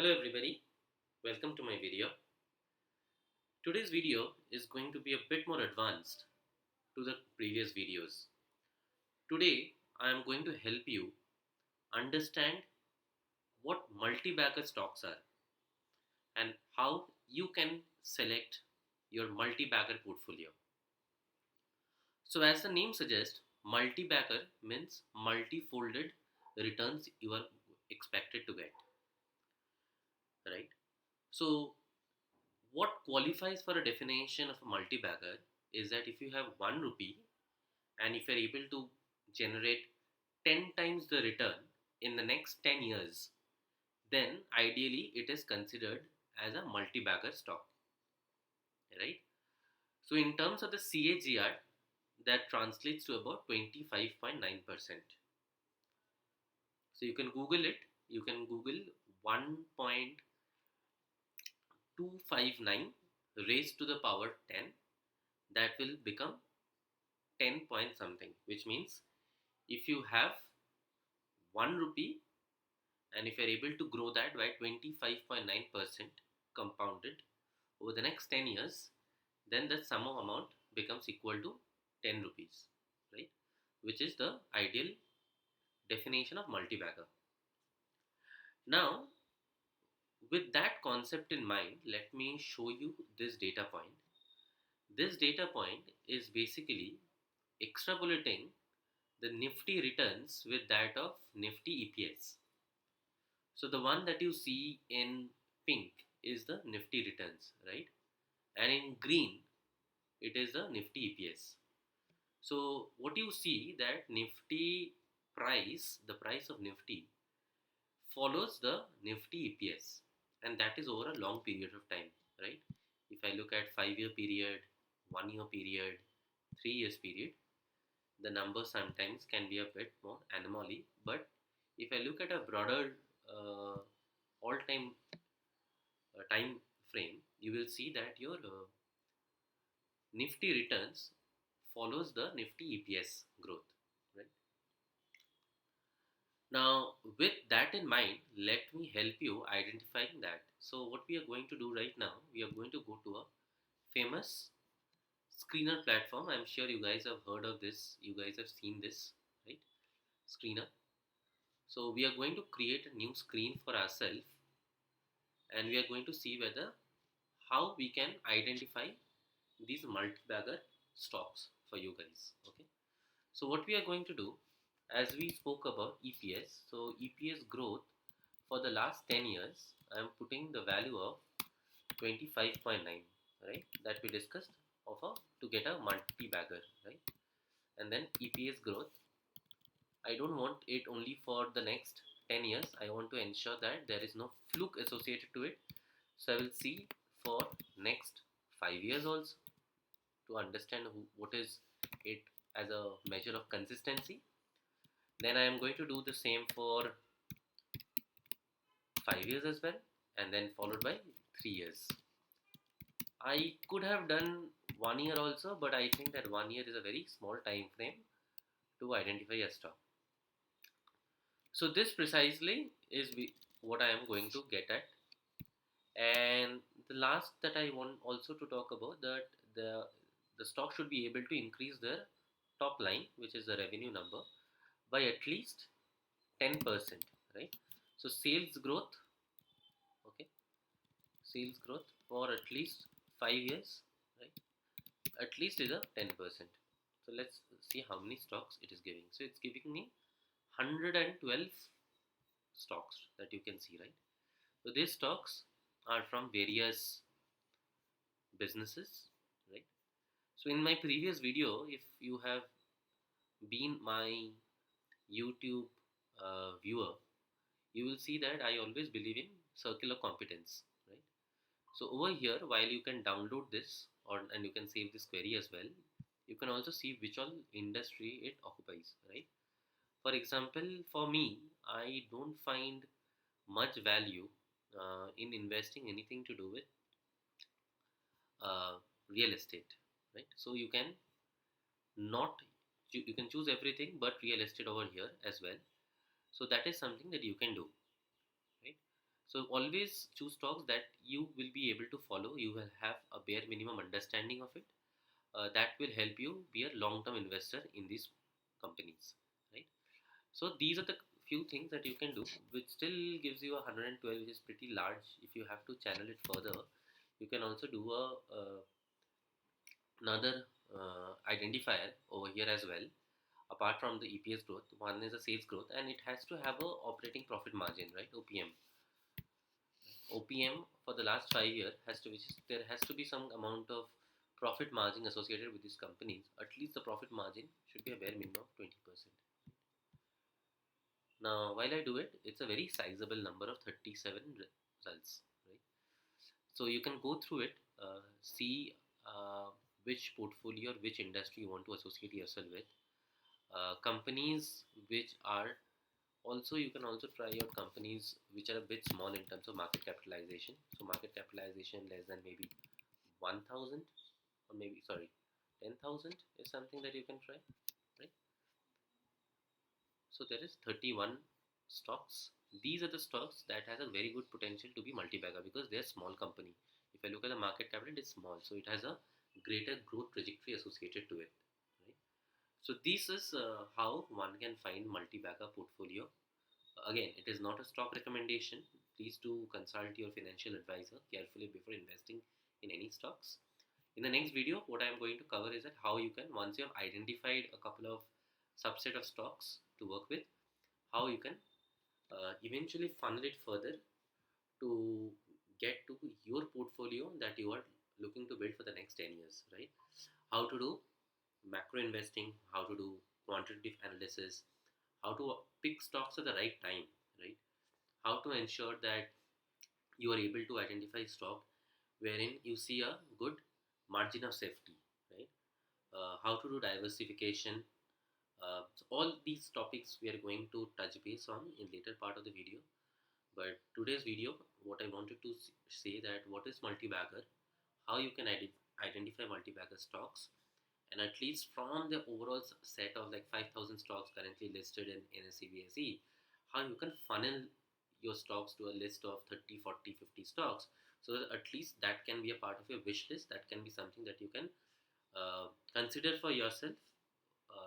Hello everybody, welcome to my video. Today's video is going to be a bit more advanced to the previous videos. Today I am going to help you understand what multi-bagger stocks are and how you can select your multi-bagger portfolio. So as the name suggests, multi-bagger means multi-folded returns you are expected to get, right? So what qualifies for a definition of a multi-bagger is that if you have 1 rupee and if you're able to generate 10 times the return in the next 10 years, then ideally it is considered as a multi-bagger stock, right? So in terms of the CAGR, that translates to about 25.9%. So you can Google it. You can Google 1.259 raised to the power 10. That will become 10 point something, which means if you have 1 rupee and if you're able to grow that by 25.9% compounded over the next 10 years, then the sum of amount becomes equal to 10 rupees, right? Which is the ideal definition of multi-bagger. Now, with that concept in mind, let me show you this data point. This data point is basically extrapolating the Nifty returns with that of Nifty EPS. So the one that you see in pink is the Nifty returns, right? And in green, it is the Nifty EPS. So what you see that Nifty price, the price of Nifty follows the Nifty EPS, and that is over a long period of time, right? If I look at 5-year period, 1-year period, 3 years period, the number sometimes can be a bit more anomaly. But if I look at a broader all-time time frame, you will see that your Nifty returns follows the Nifty EPS growth, right? Now, with that in mind, let me help you identifying that. So, what we are going to do right now, we are going to go to a famous screener platform. I'm sure you guys have heard of this. You guys have seen this, right? Screener. So, we are going to create a new screen for ourselves, and we are going to see whether how we can identify these multi-bagger stocks for you guys. Okay. So what we are going to do, as we spoke about EPS, so EPS growth for the last 10 years, I am putting the value of 25.9, right? That we discussed of a to get a multi-bagger, right? And then EPS growth, I don't want it only for the next 10 years. I want to ensure that there is no fluke associated to it. So I will see for next 5 years also to understand what is it as a measure of consistency. Then I am going to do the same for 5 years as well, and then followed by 3 years. I could have done 1 year also, but I think that 1 year is a very small time frame to identify a stock. So this precisely is what I am going to get at. And the last that I want also to talk about, that the stock should be able to increase their top line, which is the revenue number, by at least 10%, right? So sales growth, okay, sales growth for at least 5 years, right, at least is a 10%. So let's see how many stocks it is giving. So it's giving me 112 stocks that you can see, right? So these stocks are from various businesses, right? So in my previous video, if you have been my YouTube viewer, you will see that I always believe in circular competence, right? So over here, while you can download this and you can save this query as well, you can also see which all industry it occupies, right? For example, for me, I don't find much value in investing anything to do with uh, real estate, right? So you can not you can choose everything but real estate over here as well. So that is something that you can do, right? So always choose stocks that you will be able to follow. You will have a bare minimum understanding of it. That will help you be a long-term investor in these companies, right? So these are the few things that you can do, which still gives you 112, which is pretty large. If you have to channel it further, you can also do another identifier over here as well. Apart from the EPS growth, one is a sales growth, and it has to have a operating profit margin, right? OPM. OPM for the last 5 years has to, which is, there has to be some amount of profit margin associated with these companies. At least the profit margin should be a bare minimum of 20%. Now, while I do it, it's a very sizable number of 37 results, right? So you can go through it, see which portfolio or which industry you want to associate yourself with. Companies which are also, you can also try out companies which are a bit small in terms of market capitalization. So market capitalization less than maybe 1000, or maybe, sorry, 10,000 is something that you can try, right? So there is 31 stocks. These are the stocks that has a very good potential to be multi-bagger because they're small company. If I look at the market capital, it's small, so it has a greater growth trajectory associated to it, right? So this is how one can find multi-bagger portfolio. Again, it is not a stock recommendation. Please do consult your financial advisor carefully before investing in any stocks. In the next video, what I am going to cover is that how you can, once you have identified a couple of subset of stocks to work with, how you can eventually funnel it further to get to your portfolio that you are looking to build for the next 10 years, right? How to do macro investing, how to do quantitative analysis, how to pick stocks at the right time, right? How to ensure that you are able to identify stock wherein you see a good margin of safety, right? How to do diversification. So all these topics we are going to touch base on in later part of the video. But today's video, what I wanted to say that what is multi-bagger, how you can identify multi-bagger stocks, and at least from the overall set of like 5,000 stocks currently listed in NSE, how you can funnel your stocks to a list of 30, 40, 50 stocks, so that at least that can be a part of your wish list. That can be something that you can consider for yourself.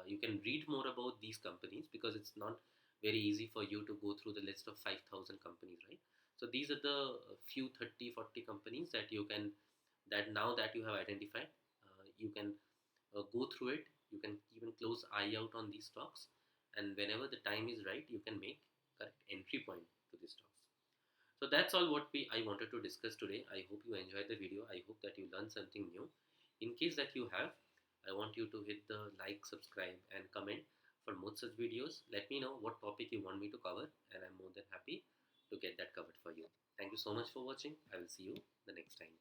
You can read more about these companies because it's not very easy for you to go through the list of 5,000 companies, right? So these are the few 30, 40 companies that you can, that now that you have identified, you can go through it. You can even close eye out on these stocks, and whenever the time is right, you can make correct entry point to these stocks. So that's all what I wanted to discuss today. I hope you enjoyed the video. I hope that you learned something new. In case that you have, I want you to hit the like, subscribe, and comment for more such videos. Let me know what topic you want me to cover, and I'm more than happy to get that covered for you. Thank you so much for watching. I will see you the next time.